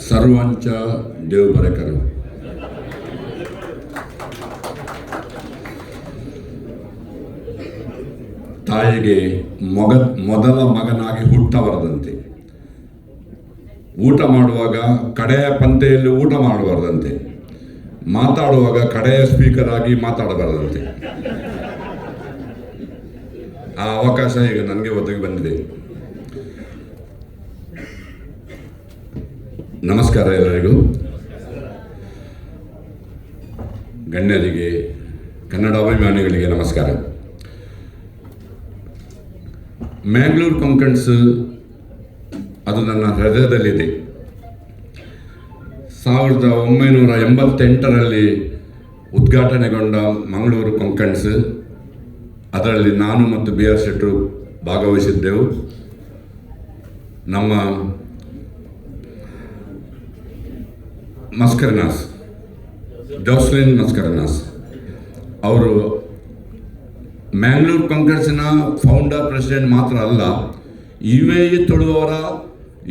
ಸರ್ವಂಚ ದೇವ್ ಬರೆಕರು. ತಾಯಿಗೆ ಮೊದಲ ಮಗನಾಗಿ ಹುಟ್ಟಬಾರದಂತೆ, ಊಟ ಮಾಡುವಾಗ ಕಡೆಯ ಪಂಕ್ತಿಯಲ್ಲಿ ಊಟ ಮಾಡಬಾರ್ದಂತೆ, ಮಾತಾಡುವಾಗ ಕಡೆಯ ಸ್ಪೀಕರ್ ಆಗಿ ಮಾತಾಡಬಾರದಂತೆ. ಆ ಅವಕಾಶ ಈಗ ನನಗೆ ಒದಗಿ ಬಂದಿದೆ. ನಮಸ್ಕಾರ ಎಲ್ಲರಿಗೂ. ಗಣ್ಯರಿಗೆ, ಕನ್ನಡ ಅಭಿಮಾನಿಗಳಿಗೆ ನಮಸ್ಕಾರ. ಮ್ಯಾಂಗ್ಳೂರ್ ಕೊಂಕಣ್ಸ್ ಅದು ನನ್ನ ಹೃದಯದಲ್ಲಿದೆ. 1988ರಲ್ಲಿ ಉದ್ಘಾಟನೆಗೊಂಡ ಮಂಗಳೂರು ಕೊಂಕಣ್ಸ್, ಅದರಲ್ಲಿ ನಾನು ಮತ್ತು ಬಿ ಆರ್ ಶೆಟ್ಟರು ಭಾಗವಹಿಸಿದ್ದೆವು. ನಮ್ಮ ಮಸ್ಕರನಾಸ್, ಜೋಸ್ಲಿನ್ ಮಸ್ಕರನಾಸ್ ಅವರು ಮ್ಯಾಂಗ್ಳೂರ್ ಕೊಂಕಣ್ಸ್ನ ಫೌಂಡರ್ ಪ್ರೆಸಿಡೆಂಟ್ ಮಾತ್ರ ಅಲ್ಲ,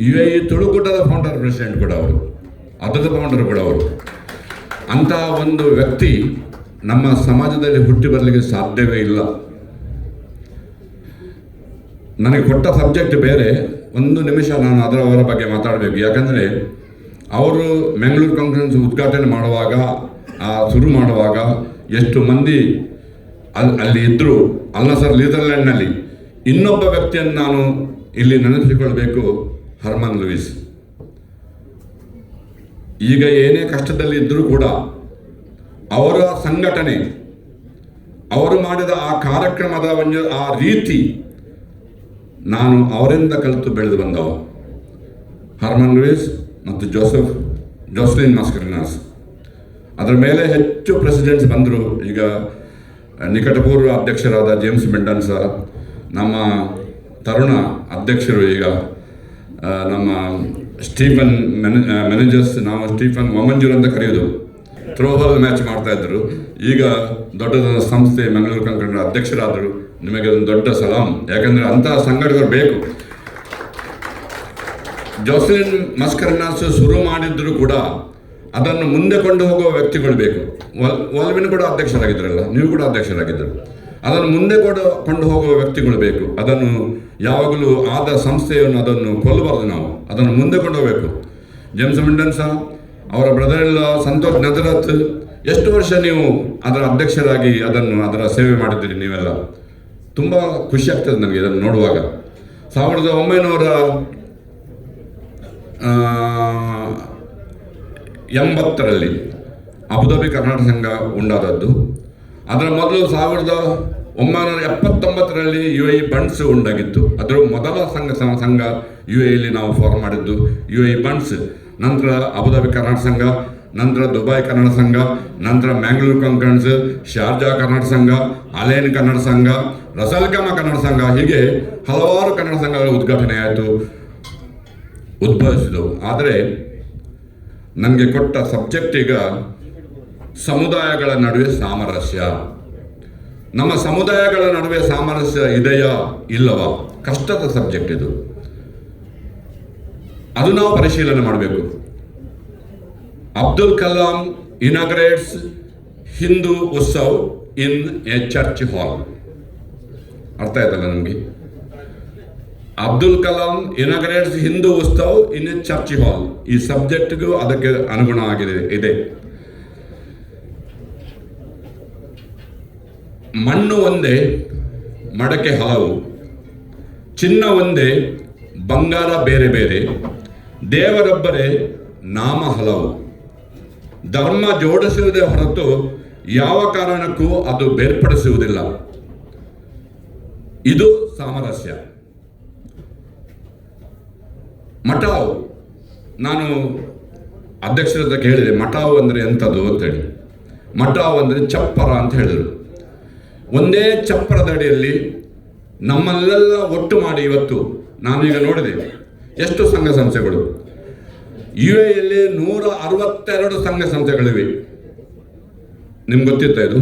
UAE ತುಳುಕೂಟದ ಫೌಂಡರ್ ಪ್ರೆಸಿಡೆಂಟ್ ಕೂಡ ಅವರು, ಅದರ ಫೌಂಡರ್ ಕೂಡ ಅವರು. ಅಂತಹ ಒಂದು ವ್ಯಕ್ತಿ ನಮ್ಮ ಸಮಾಜದಲ್ಲಿ ಹುಟ್ಟಿ ಬರಲಿಕ್ಕೆ ಸಾಧ್ಯವೇ ಇಲ್ಲ. ನನಗೆ ಕೊಟ್ಟ ಸಬ್ಜೆಕ್ಟ್ ಬೇರೆ, ಒಂದು ನಿಮಿಷ ನಾನು ಅವರ ಬಗ್ಗೆ ಮಾತಾಡಬೇಕು. ಯಾಕಂದರೆ ಅವರು ಮ್ಯಾಂಗ್ಳೂರ್ ಕೊಂಕಣ್ಸ್ ಉದ್ಘಾಟನೆ ಮಾಡುವಾಗ, ಶುರು ಮಾಡುವಾಗ ಎಷ್ಟು ಮಂದಿ ಅಲ್ಲಿ ಇದ್ದರು ಅಲ್ಲ ಸರ್. ನೀದರ್ಲ್ಯಾಂಡ್ನಲ್ಲಿ ಇನ್ನೊಬ್ಬ ವ್ಯಕ್ತಿಯನ್ನು ನಾನು ಇಲ್ಲಿ ನೆನಪಿಸಿಕೊಳ್ಬೇಕು, ಹರ್ಮನ್ ಲೂಯಿಸ್. ಈಗ ಏನೇ ಕಷ್ಟದಲ್ಲಿ ಇದ್ದರೂ ಕೂಡ ಅವರ ಸಂಘಟನೆ, ಅವರು ಮಾಡಿದ ಆ ಕಾರ್ಯಕ್ರಮದ ಆ ರೀತಿ ನಾನು ಅವರಿಂದ ಕಲಿತು ಬೆಳೆದು ಬಂದವ. ಹರ್ಮನ್ ಲೂಯಿಸ್ ಮತ್ತು ಜೋಸ್ಲಿನ್ ಮಸ್ಕರನಾಸ್. ಅದರ ಮೇಲೆ ಹೆಚ್ಚು ಪ್ರೆಸಿಡೆಂಟ್ಸ್ ಬಂದರು. ಈಗ ನಿಕಟಪೂರ್ವ ಅಧ್ಯಕ್ಷರಾದ ಜೇಮ್ಸ್ ಮೆಂಡನ್ ಸರ್, ನಮ್ಮ ತರುಣ ಅಧ್ಯಕ್ಷರು ಈಗ ನಮ್ಮ ಸ್ಟೀಫನ್ ಮ್ಯಾನೇಜರ್ಸ್, ನಾವು ಸ್ಟೀಫನ್ ಮೊಮಂಜೂರ್ ಅಂತ ಕರೆಯೋದು, ಥ್ರೋಬಾಲ್ ಮ್ಯಾಚ್ ಮಾಡ್ತಾಯಿದ್ರು. ಈಗ ದೊಡ್ಡದಾದ ಸಂಸ್ಥೆ ಮಂಗಳೂರು ಕೊಂಕಣ್ಸ್ ಅಧ್ಯಕ್ಷರಾದರು. ನಿಮಗೆ ಒಂದು ದೊಡ್ಡ ಸಲಾಂ, ಯಾಕಂದರೆ ಅಂತಹ ಸಂಘಟಕರು ಬೇಕು. ಜೋಸ್ಲಿನ್ ಮಸ್ಕರನಾಸ್ ಶುರು ಮಾಡಿದ್ರು ಕೂಡ ಅದನ್ನು ಮುಂದೆ ಕೊಂಡು ಹೋಗುವ ವ್ಯಕ್ತಿಗಳು ಬೇಕು. ಒಲ್ವಿನ ಕೂಡ ಅಧ್ಯಕ್ಷರಾಗಿದ್ದರಲ್ಲ, ನೀವು ಕೂಡ ಅಧ್ಯಕ್ಷರಾಗಿದ್ದರು. ಅದನ್ನು ಮುಂದೆ ಕೊಂಡು ಹೋಗುವ ವ್ಯಕ್ತಿಗಳು ಬೇಕು. ಅದನ್ನು ಯಾವಾಗಲೂ ಆದ ಸಂಸ್ಥೆಯನ್ನು ಅದನ್ನು ಕೊಲ್ಲಬಾರ್ದು, ನಾವು ಅದನ್ನು ಮುಂದೆ ಕೊಂಡು ಹೋಗಬೇಕು. ಜೇಮ್ಸ್ ಮೆಂಡನ್ ಸಹ, ಅವರ ಬ್ರದರ್ ಇಲ್ಲ ಸಂತೋಷ್ ನಜರತ್, ಎಷ್ಟು ವರ್ಷ ನೀವು ಅದರ ಅಧ್ಯಕ್ಷರಾಗಿ ಅದರ ಸೇವೆ ಮಾಡಿದ್ದೀರಿ. ನೀವೆಲ್ಲ ತುಂಬ ಖುಷಿ ಆಗ್ತದೆ ನನಗೆ ಇದನ್ನು ನೋಡುವಾಗ. 1980ರಲ್ಲಿ ಅಬುದಾಬಿ ಕರ್ನಾಟಕ ಸಂಘ ಉಂಟಾದದ್ದು. ಅದರ ಮೊದಲು 1979ರಲ್ಲಿ UAE ಬಂಡ್ಸ್ ಉಂಟಾಗಿತ್ತು. ಅದರ ಮೊದಲ ಸಂಘ UAEಯಲ್ಲಿ ನಾವು ಫಾರ್ಮ್ ಮಾಡಿದ್ದು UAE ಬಂಡ್ಸ್. ನಂತರ ಅಬುದಾಬಿ ಕರ್ನಾಟಕ ಸಂಘ, ನಂತರ ದುಬೈ ಕನ್ನಡ ಸಂಘ, ನಂತರ ಮ್ಯಾಂಗ್ಳೂರ್ ಕೊಂಕಣ್ಸ್, ಶಾರ್ಜಾ ಕನ್ನಡ ಸಂಘ, ಅಲೇನ್ ಕನ್ನಡ ಸಂಘ, ರಸಲ್ಕಮ ಕನ್ನಡ ಸಂಘ, ಹೀಗೆ ಹಲವಾರು ಕನ್ನಡ ಸಂಘಗಳ ಉದ್ಘಾಟನೆ ಆಯಿತು, ಉದ್ಭವಿಸಿದವು. ಆದರೆ ನನಗೆ ಕೊಟ್ಟ ಸಬ್ಜೆಕ್ಟ್ ಈಗ ಸಮುದಾಯಗಳ ನಡುವೆ ಸಾಮರಸ್ಯ. ನಮ್ಮ ಸಮುದಾಯಗಳ ನಡುವೆ ಸಾಮರಸ್ಯ ಇದೆಯಾ ಇಲ್ಲವಾ? ಕಷ್ಟದ ಸಬ್ಜೆಕ್ಟ್ ಇದು. ಅದು ನಾವು ಪರಿಶೀಲನೆ ಮಾಡಬೇಕು. Abdul Kalam inaugurates Hindu Utsav in a church hall. ಅರ್ಥ ಆಯ್ತಲ್ಲ ನಮಗೆ? Abdul Kalam inaugurates Hindu Utsav in a church hall. ಈ ಸಬ್ಜೆಕ್ಟ್ಗೂ ಅದಕ್ಕೆ ಅನುಗುಣವಾಗಿದೆ ಇದೆ. ಮಣ್ಣು ಒಂದೇ, ಮಡಕೆ ಹಲವು, ಚಿನ್ನ ಒಂದೇ, ಬಂಗಾರ ಬೇರೆ ಬೇರೆ, ದೇವರೊಬ್ಬರೇ, ನಾಮ ಹಲವು. ಧರ್ಮ ಜೋಡಿಸುವುದೇ ಹೊರತು ಯಾವ ಕಾರಣಕ್ಕೂ ಅದು ಬೇರ್ಪಡಿಸುವುದಿಲ್ಲ. ಇದು ಸಾಮರಸ್ಯ. ಮಠಾವ್, ನಾನು ಅಧ್ಯಕ್ಷರ ಕೇಳಿದೆ ಮಠಾವ್ ಅಂದರೆ ಎಂಥದ್ದು ಅಂತೇಳಿ. ಮಠಾವ್ ಅಂದರೆ ಚಪ್ಪರ ಅಂತ ಹೇಳಿದರು. ಒಂದೇ ಚಪ್ಪರದ ಅಡಿಯಲ್ಲಿ ನಮ್ಮಲ್ಲೆಲ್ಲ ಒಟ್ಟು ಮಾಡಿ ಇವತ್ತು ನಾನೀಗ ನೋಡಿದೆ ಎಷ್ಟು ಸಂಘ ಸಂಸ್ಥೆಗಳು. UAEಯಲ್ಲಿ 162 ಸಂಘ ಸಂಸ್ಥೆಗಳಿವೆ. ನಿಮ್ಗೆ ಗೊತ್ತಿತ್ತ ಇದು?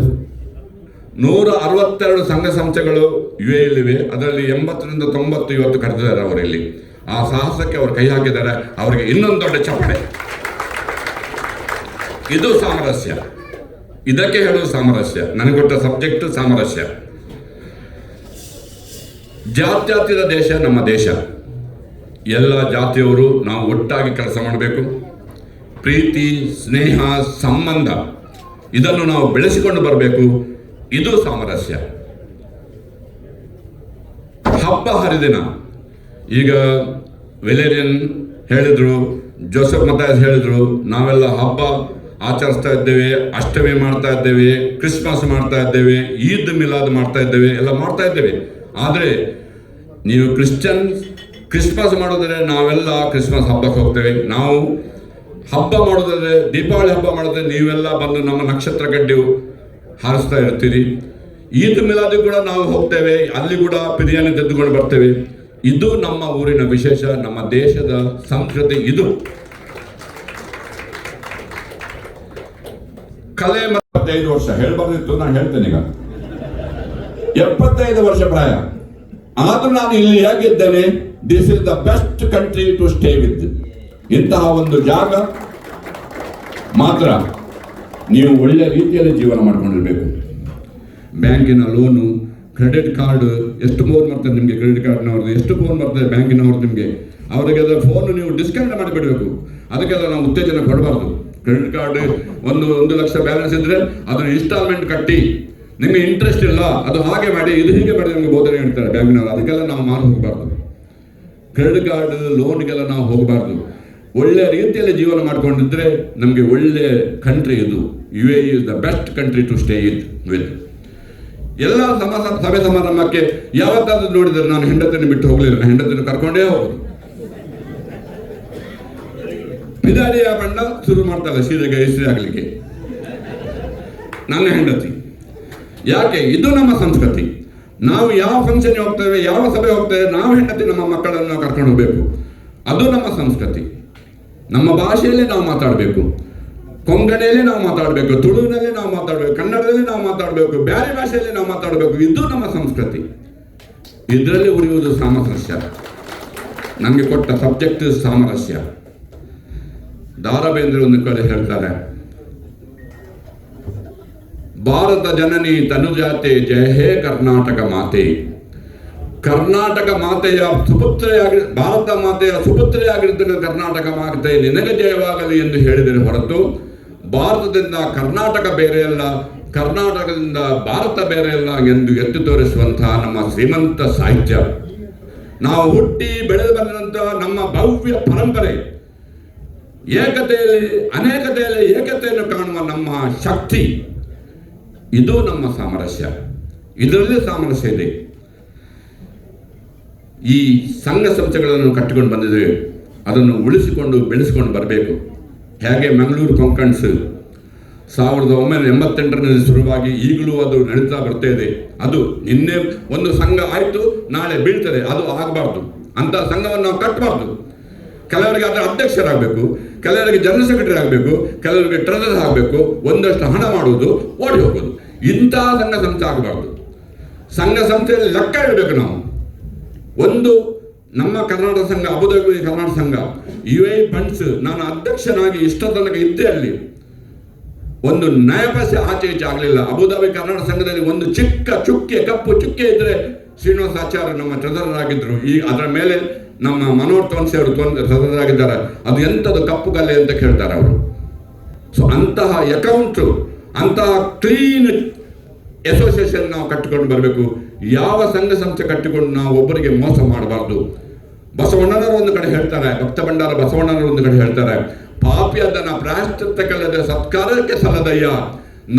162 ಸಂಘ ಸಂಸ್ಥೆಗಳು UAEಯಲ್ಲಿವೆ. ಅದರಲ್ಲಿ 80ರಿಂದ 90 ಇವತ್ತು ಕರೆದಿದ್ದಾರೆ ಅವರಲ್ಲಿ. ಆ ಸಾಹಸಕ್ಕೆ ಅವರು ಕೈ ಹಾಕಿದ್ದಾರೆ. ಅವರಿಗೆ ಇನ್ನೊಂದು ದೊಡ್ಡ ಚಪ್ಪಳೆ. ಇದು ಸಾಮರಸ್ಯ. ಇದಕ್ಕೆ ಹೇಳುವುದು ಸಾಮರಸ್ಯ. ನನಗೆ ಕೊಟ್ಟ ಸಬ್ಜೆಕ್ಟ್ ಸಾಮರಸ್ಯ. ಜಾತ್ಯತೀತ ದೇಶ ನಮ್ಮ ದೇಶ. ಎಲ್ಲ ಜಾತಿಯವರು ನಾವು ಒಟ್ಟಾಗಿ ಕೆಲಸ ಮಾಡಬೇಕು. ಪ್ರೀತಿ, ಸ್ನೇಹ, ಸಂಬಂಧ ಇದನ್ನು ನಾವು ಬೆಳೆಸಿಕೊಂಡು ಬರಬೇಕು. ಇದು ಸಾಮರಸ್ಯ. ಹಬ್ಬ ಹರಿದಿನ, ಈಗ ವೆಲೇರಿಯನ್ ಹೇಳಿದ್ರು, ಜೋಸೆಫ್ ಮತಾಯಸ್ ಹೇಳಿದ್ರು, ನಾವೆಲ್ಲ ಹಬ್ಬ ಆಚರಿಸ್ತಾ ಇದ್ದೇವೆ, ಅಷ್ಟಮಿ ಮಾಡ್ತಾ ಇದ್ದೇವೆ, ಕ್ರಿಸ್ಮಸ್ ಮಾಡ್ತಾ ಇದ್ದೇವೆ, ಈದ್ ಮಿಲಾದ್ ಮಾಡ್ತಾ ಇದ್ದೇವೆ, ಎಲ್ಲ ಮಾಡ್ತಾ ಇದ್ದೇವೆ. ಆದರೆ ನೀವು ಕ್ರಿಸ್ಮಸ್ ಮಾಡೋದ್ರೆ ನಾವೆಲ್ಲ ಕ್ರಿಸ್ಮಸ್ ಹಬ್ಬಕ್ಕೆ ಹೋಗ್ತೇವೆ. ನಾವು ಹಬ್ಬ ಮಾಡೋದಾದ್ರೆ, ದೀಪಾವಳಿ ಹಬ್ಬ ಮಾಡಿದ್ರೆ ನೀವೆಲ್ಲ ಬಂದು ನಮ್ಮ ನಕ್ಷತ್ರ ಗಡ್ಡೆ ಹಾರಿಸ್ತಾ ಇರ್ತೀರಿ. ಈದ್ ಮಿಲಾದಿ ಕೂಡ ನಾವು ಹೋಗ್ತೇವೆ, ಅಲ್ಲಿ ಕೂಡ ಬಿರಿಯಾನಿ ತೆಗೆದುಕೊಂಡು ಬರ್ತೇವೆ. ಇದು ನಮ್ಮ ಊರಿನ ವಿಶೇಷ, ನಮ್ಮ ದೇಶದ ಸಂಸ್ಕೃತಿ. ಇದು ಕಲೆ. 75 ವರ್ಷ ಹೇಳಬಾರ್ದಿತ್ತು, ನಾನು ಹೇಳ್ತೇನೆ. ಈಗ 75 ವರ್ಷ ಪ್ರಾಯ ಆದ್ರೂ ನಾನು ಇಲ್ಲಿ ಹೇಗಿದ್ದೇನೆ. This is the best country to stay with. ಇಂತಹ ಒಂದು ಜಾಗ ಮಾತ್ರ ನೀವು ಒಳ್ಳೆ ರೀತಿಯಲ್ಲಿ ಜೀವನ ಮಾಡ್ಕೊಂಡಿರ್ಬೇಕು. ಬ್ಯಾಂಕಿನ ಲೋನು, ಕ್ರೆಡಿಟ್ ಕಾರ್ಡ್ ಎಷ್ಟು ಫೋನ್ ಬರ್ತದೆ ನಿಮಗೆ, ಕ್ರೆಡಿಟ್ ಕಾರ್ಡ್ನವ್ರದ್ದು ಎಷ್ಟು ಫೋನ್ ಬರ್ತದೆ ಬ್ಯಾಂಕಿನವ್ರು ನಿಮಗೆ, ಅವರಿಗೆ ಅದರ ಫೋನು ನೀವು ಡಿಸ್ಕೌಂಟ್ ಮಾಡಿಬಿಡಬೇಕು. ಅದಕ್ಕೆಲ್ಲ ನಾವು ಉತ್ತೇಜನ ಕೊಡಬಾರ್ದು. ಕ್ರೆಡಿಟ್ ಕಾರ್ಡ್ 1 ಲಕ್ಷ ಬ್ಯಾಲೆನ್ಸ್ ಇದ್ರೆ ಅದನ್ನು ಇನ್ಸ್ಟಾಲ್ಮೆಂಟ್ ಕಟ್ಟಿ, ನಿಮಗೆ ಇಂಟ್ರೆಸ್ಟ್ ಇಲ್ಲ ಅದು ಹಾಗೆ ಮಾಡಿ, ಇದು ಹೀಗೆ ಮಾಡಿ ನಮಗೆ ಬೋಧನೆ ಹೇಳ್ತಾರೆ ಬ್ಯಾಂಕಿನವರು. ಅದಕ್ಕೆಲ್ಲ ನಾವು ಮಾರು ಹೋಗಬಾರ್ದು. ಕ್ರೆಡಿಟ್ ಕಾರ್ಡ್ ಲೋನ್ಗೆಲ್ಲ ನಾವು ಹೋಗಬಾರ್ದು. ಒಳ್ಳೆ ರೀತಿಯಲ್ಲಿ ಜೀವನ ಮಾಡ್ಕೊಂಡಿದ್ರೆ ನಮಗೆ ಒಳ್ಳೆ ಕಂಟ್ರಿ ಇದು. UAE is the best country to stay with. ಎಲ್ಲ ಸಭೆ ಸಮಾರಂಭಕ್ಕೆ ಯಾವತ್ತಾದ್ರೂ ನೋಡಿದ್ರೆ ನಾನು ಹೆಂಡತಿಯನ್ನು ಬಿಟ್ಟು ಹೋಗಲಿಲ್ಲ. ಹೆಂಡತಿಯನ್ನು ಕರ್ಕೊಂಡೇ ಹೋಗುದು. ಬಿದಾರಿಯ ಬಣ್ಣ ಶುರು ಮಾಡ್ತಾಳೆ ಸೀರೆಗೆ ಹೆಸರು ಆಗಲಿಕ್ಕೆ ನನ್ನ ಹೆಂಡತಿ. ಯಾಕೆ? ಇದು ನಮ್ಮ ಸಂಸ್ಕೃತಿ. ನಾವು ಯಾವ ಫಂಕ್ಷನ್ಗೆ ಹೋಗ್ತೇವೆ, ಯಾವ ಸಭೆ ಹೋಗ್ತೇವೆ, ನಾವು ಹೆಂಡತಿ ನಮ್ಮ ಮಕ್ಕಳನ್ನು ಕರ್ಕೊಂಡು ಹೋಗಬೇಕು. ಅದು ನಮ್ಮ ಸಂಸ್ಕೃತಿ. ನಮ್ಮ ಭಾಷೆಯಲ್ಲಿ ನಾವು ಮಾತಾಡಬೇಕು. ಕೊಂಕಣಿಯಲ್ಲಿ ನಾವು ಮಾತಾಡಬೇಕು, ತುಳುವಿನಲ್ಲಿ ನಾವು ಮಾತಾಡಬೇಕು, ಕನ್ನಡದಲ್ಲಿ ನಾವು ಮಾತಾಡಬೇಕು, ಬೇರೆ ಭಾಷೆಯಲ್ಲಿ ನಾವು ಮಾತಾಡಬೇಕು. ಇದು ನಮ್ಮ ಸಂಸ್ಕೃತಿ. ಇದರಲ್ಲಿ ಉಳಿಯುವುದು ಸಾಮರಸ್ಯ. ನನಗೆ ಕೊಟ್ಟ ಸಬ್ಜೆಕ್ಟ್ ಸಾಮರಸ್ಯ. ದಾರಬೇಂದ್ರ ಒಂದು ಕಡೆ ಹೇಳ್ತಾರೆ, ಭಾರತ ಜನನಿ ತನುಜಾತೆ ಜಯ ಹೇ ಕರ್ನಾಟಕ ಮಾತೆ. ಕರ್ನಾಟಕ ಮಾತೆಯ ಸುಪುತ್ರೆಯಾಗಿ, ಭಾರತ ಮಾತೆಯ ಸುಪುತ್ರೆಯಾಗಿರ್ತಕ್ಕ ಕರ್ನಾಟಕ ಮಾತೆ ನಿನಗೆ ಜಯವಾಗಲಿ ಎಂದು ಹೇಳಿದರೆ ಹೊರತು ಭಾರತದಿಂದ ಕರ್ನಾಟಕ ಬೇರೆಯಲ್ಲ, ಕರ್ನಾಟಕದಿಂದ ಭಾರತ ಬೇರೆಯಲ್ಲ ಎಂದು ಎತ್ತಿ ತೋರಿಸುವಂತಹ ನಮ್ಮ ಶ್ರೀಮಂತ ಸಾಹಿತ್ಯ, ನಾವು ಹುಟ್ಟಿ ಬೆಳೆದು ಬಂದಂತಹ ನಮ್ಮ ಭವ್ಯ ಪರಂಪರೆ, ಏಕತೆಯಲ್ಲಿ ಅನೇಕತೆಯಲ್ಲಿ ಏಕತೆಯನ್ನು ಕಾಣುವ ನಮ್ಮ ಶಕ್ತಿ, ಇದು ನಮ್ಮ ಸಾಮರಸ್ಯ. ಇದರಲ್ಲಿ ಸಾಮರಸ್ಯ ಇದೆ. ಈ ಸಂಘ ಸಂಸ್ಥೆಗಳನ್ನು ಕಟ್ಟಿಕೊಂಡು ಬಂದಿದ್ದೇವೆ, ಅದನ್ನು ಉಳಿಸಿಕೊಂಡು ಬೆಳೆಸಿಕೊಂಡು ಬರಬೇಕು. ಹೇಗೆ ಮಂಗಳೂರು ಕೊಂಕಣ್ಸ್ 1988ರಲ್ಲಿ ಶುರುವಾಗಿ ಈಗಲೂ ಅದು ನಡೀತಾ ಬರ್ತಾ ಇದೆ. ಅದು ನಿನ್ನೆ ಒಂದು ಸಂಘ ಆಯಿತು, ನಾಳೆ ಬೀಳ್ತದೆ. ಅದು ಆಗಬಾರ್ದು. ಅಂತ ಸಂಘವನ್ನು ನಾವು ಕಟ್ಟಬಾರ್ದು. ಕೆಲವರಿಗೆ ಅದರ ಅಧ್ಯಕ್ಷರಾಗಬೇಕು, ಕೆಲವರಿಗೆ ಜನರಲ್ ಸೆಕ್ರೆಟರಿ ಆಗಬೇಕು, ಕೆಲವರಿಗೆ ಟ್ರೆಜರರ್ ಆಗಬೇಕು, ಒಂದಷ್ಟು ಹಣ ಮಾಡುವುದು, ಓಡಿ ಹೋಗೋದು. ಇಂತಹ ಸಂಘ ಸಂಸ್ಥೆ ಆಗಬಾರ್ದು. ಸಂಘ ಸಂಸ್ಥೆಯಲ್ಲಿ ಲೆಕ್ಕ ಇಡಬೇಕು ನಾವು. ಒಂದು ನಮ್ಮ ಕರ್ನಾಟಕ ಸಂಘ, ಅಬುದಾಬಿ ಕರ್ನಾಟಕ ಸಂಘ, UAE ಫಂಡ್ಸ್, ನಾನು ಅಧ್ಯಕ್ಷನಾಗಿ ಇಷ್ಟ ತನಕ ಇದ್ದೆ. ಅಲ್ಲಿ ಒಂದು ನಯಪೈಸೆ ಆಚೆ ಈಚೆ ಆಗಲಿಲ್ಲ. ಅಬುದಾಬಿ ಕರ್ನಾಟಕ ಸಂಘದಲ್ಲಿ ಒಂದು ಚಿಕ್ಕ ಚುಕ್ಕೆ, ಕಪ್ಪು ಚುಕ್ಕೆ ಇದ್ರೆ ಶ್ರೀನಿವಾಸ ಆಚಾರ್ಯ ನಮ್ಮ ಟ್ರೆಜರರ್ ಆಗಿದ್ರು. ಅದರ ಮೇಲೆ ನಮ್ಮ ಮನೋಹರ್ ತೋನ್ಸಿ ಅವರು ಟ್ರೆಜರರ್ ಆಗಿದ್ದಾರೆ. ಅದು ಎಂಥದ್ದು ಕಪ್ಪು ಕಲೆ ಅಂತ ಕೇಳ್ತಾರೆ ಅವರು. ಸೊ ಅಂತಹ ಅಕೌಂಟ್, ಅಂತಹ ಕ್ಲೀನ್ ಅಸೋಸಿಯೇಷನ್ ನಾವು ಕಟ್ಟಿಕೊಂಡು ಬರಬೇಕು. ಯಾವ ಸಂಘ ಸಂಸ್ಥೆ ಕಟ್ಟಿಕೊಂಡು ನಾವು ಒಬ್ಬರಿಗೆ ಮೋಸ ಮಾಡಬಾರ್ದು. ಬಸವಣ್ಣನವರು ಒಂದು ಕಡೆ ಹೇಳ್ತಾರೆ, ಭಕ್ತ ಭಂಡಾರ ಬಸವಣ್ಣನವರು ಒಂದು ಕಡೆ ಹೇಳ್ತಾರೆ, ಪಾಪಿಯದನ ಪ್ರಾಯಶ್ಚಿತ್ತಕ್ಕಲ್ಲದೆ ಸತ್ಕಾರಕ್ಕೆ ಸಲ್ಲದಯ್ಯ,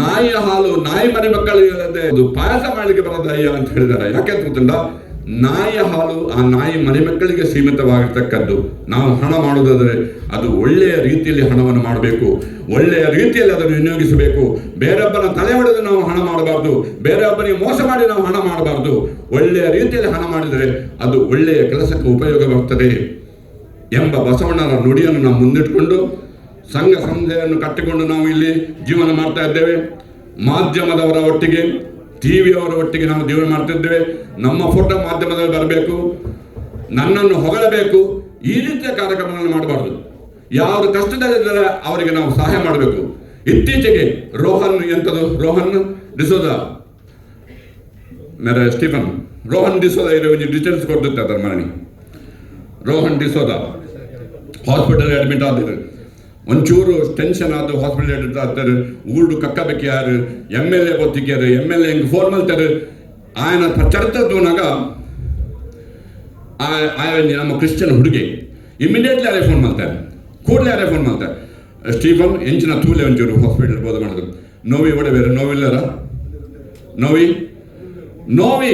ನಾಯಿಯ ಹಾಲು ನಾಯಿ ಮರಿ ಮಕ್ಕಳಿಗೆ ಅದು ಪಾಯಸ ಮಾಡಲಿಕ್ಕೆ ಬರೋದಯ್ಯ ಅಂತ ಹೇಳಿದ್ದಾರೆ. ಯಾಕೆ ಗೊತ್ತಿಲ್ಲ, ನಾಯಿಯ ಹಾಲು ಆ ನಾಯಿ ಮರಿ ಮಕ್ಕಳಿಗೆ ಸೀಮಿತವಾಗಿರ್ತಕ್ಕದ್ದು. ನಾವು ಹಣ ಮಾಡುವುದಾದರೆ ಅದು ಒಳ್ಳೆಯ ರೀತಿಯಲ್ಲಿ ಹಣವನ್ನು ಮಾಡಬೇಕು, ಒಳ್ಳೆಯ ರೀತಿಯಲ್ಲಿ ಅದನ್ನು ವಿನಿಯೋಗಿಸಬೇಕು. ಬೇರೊಬ್ಬನ ತಲೆ ಹೊಡೆದು ನಾವು ಹಣ ಮಾಡಬಾರ್ದು, ಬೇರೆಯೊಬ್ಬನಿಗೆ ಮೋಸ ಮಾಡಿ ನಾವು ಹಣ ಮಾಡಬಾರ್ದು. ಒಳ್ಳೆಯ ರೀತಿಯಲ್ಲಿ ಹಣ ಮಾಡಿದರೆ ಅದು ಒಳ್ಳೆಯ ಕೆಲಸಕ್ಕೆ ಉಪಯೋಗವಾಗುತ್ತದೆ ಎಂಬ ಬಸವಣ್ಣನ ನುಡಿಯನ್ನು ನಾವು ಮುಂದಿಟ್ಟುಕೊಂಡು ಸಂಘ ಸಂಸ್ಥೆಯನ್ನು ಕಟ್ಟಿಕೊಂಡು ನಾವು ಇಲ್ಲಿ ಜೀವನ ಮಾಡ್ತಾ ಇದ್ದೇವೆ. ಮಾಧ್ಯಮದವರ ಒಟ್ಟಿಗೆ, TV ಅವರ ಒಟ್ಟಿಗೆ ನಾವು ಜೀವನ ಮಾಡ್ತಿದ್ದೇವೆ. ನಮ್ಮ ಫೋಟೋ ಮಾಧ್ಯಮದಲ್ಲಿ ಬರಬೇಕು. ನನ್ನನ್ನು ಹೊಗಳಬೇಕು, ಈ ರೀತಿಯ ಕಾರ್ಯಕ್ರಮಗಳನ್ನು ಮಾಡಬಾರ್ದು. ಯಾರು ಕಷ್ಟದಲ್ಲಿದ್ದಾರೆ ಅವರಿಗೆ ನಾವು ಸಹಾಯ ಮಾಡಬೇಕು. ಇತ್ತೀಚೆಗೆ ರೋಹನ್ ಡಿಸೋದ ಮೇರೆ ಸ್ಟೀಫನ್ ರೋಹನ್ ಡಿಸೋದ ಇರೋ ಡೀಟೇಲ್ಸ್ ಕೊಡ್ತಿತ್ತು ಅದರ ಮರಣಿ. ರೋಹನ್ ಡಿಸೋದ ಹಾಸ್ಪಿಟಲ್ ಅಡ್ಮಿಟ್ ಆದರು. ಒಂಚೂರು ಟೆನ್ಷನ್ ಆದ ಹಾಸ್ಪಿಟಲ್ ಅಡ್ಮಿಟ್ ಆಗ್ತಾರೆ. ಊರು ಕಕ್ಕ ಬೇಕ್ಯಾರು MLA ಗೊತ್ತಿಕ್ಯಾರು. MLA ಹಿಂಗೆ ಫೋನ್ ಮಾಡ್ತಾರೆ. ఆయన ಚರಿತ್ರದವನಾಗ ನಮ್ಮ ಕ್ರಿಶ್ಚಿಯನ್ ಹುಡುಗಿ ಇಮಿಡಿಯೇಟ್ಲಿ ಅದೇ ಫೋನ್ ಮಾಡ್ತಾರೆ, ಕೂಡಲೇ ಅದೇ ಫೋನ್ ಮಾಡ್ತಾರೆ. ಸ್ಟೀಫನ್ ಎಂಚಿನ ತೂಲೆ ಒಂಚೂರು ಹಾಸ್ಪಿಟಲ್ ಬೋಧ ಮಾಡಿದ್ರು. ನೋವಿ ಒಡೆ ಬೇರೆ ನೋವಿಲ್ಲರ ನೋವಿ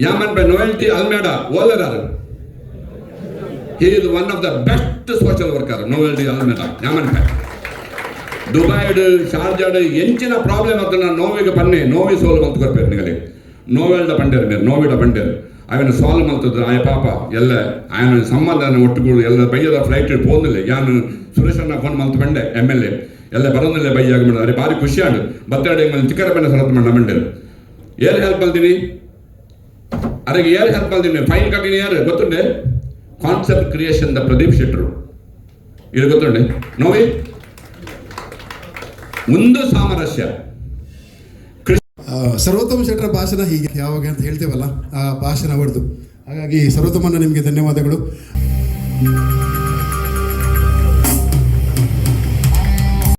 ಯಾಮನ್ ಬೈ ನೋವೆಲ್ಟಿ ಅಲ್ಮೇಡಾ ಓಲರಾರು. He is one of the best social worker. Novelty Almeida ಯಾಮನ್ ಬೈ ದುಬೈಡ್ ಶಾರ್ಜಾಡ್ ಎಂಚಿನ ಪ್ರಾಬ್ಲಮ್ ಅದನ್ನ ನೋವಿಗೆ ಬನ್ನಿ ನೋವಿ ಸೋಲು ಮಂತ್ ಕೊಡ್ಬೇಕು ನಿಮಗೆ. ನೋವೆಲ್ಡ ಬಂಡೇರು మీరు ನೋವಿಡ ಬಂಡೇರು ಅವನ ಸಾಲ್ವ್ ಮಾಡ್ತಿದ್ರು. ಆಯ ಪಾಪ ಎಲ್ಲ ఆయన ಸಂಬಂಧ ಒಟ್ಟುಗೂಡು ಎಲ್ಲ ಬೈಯದ ಫ್ಲೈಟ್ ಹೋದಿಲ್ಲ. ಯಾನು ಸುರೇಶನ್ನ ಫೋನ್ ಮಾಡ್ತು ಬಂಡೆ MLA ಎಲ್ಲ ಬರೋದಿಲ್ಲ ಬೈಯಾಗ ಮಾಡಿದ್ರೆ ಅರೆ ಭಾರಿ ಖುಷಿ ಆಡು ಬರ್ತಡೇ ಮೇಲೆ ಚಿಕ್ಕರ ಬಣ್ಣ ಸರತ್ ಮಾಡ ಬಂಡೇರು ಏರು ಹೆಲ್ಪ್ ಮಾಡ್ತೀನಿ. ಅದಕ್ಕೆ ಏರು ಹೆಲ್ಪ್ ಮಾಡ್ತೀನಿ. ಫೈನ್ ಕಟ್ಟಿನಿ ಯಾರು ಗೊತ್ತುಂಡೆ? ಕಾನ್ಸೆಪ್ಟ್ ಕ್ರಿಯೇಷನ್ ದ ಪ್ರದೀಪ್ ಶೆಟ್ಟರು. ಇದು ಗೊತ್ತುಂಡೆ? ನೋವಿ ಒಂದು ಸಾಮರಸ್ಯ. ಸರ್ವೋತ್ತಮ ಶೆಟ್ಟರ ಭಾಷಣ ಹೀಗೆ ಯಾವಾಗ ಅಂತ ಹೇಳ್ತೇವಲ್ಲ, ಆ ಭಾಷಣ ಹೊಡೆದು. ಹಾಗಾಗಿ ಸರ್ವೋತ್ತಮನ ನಿಮಗೆ ಧನ್ಯವಾದಗಳು.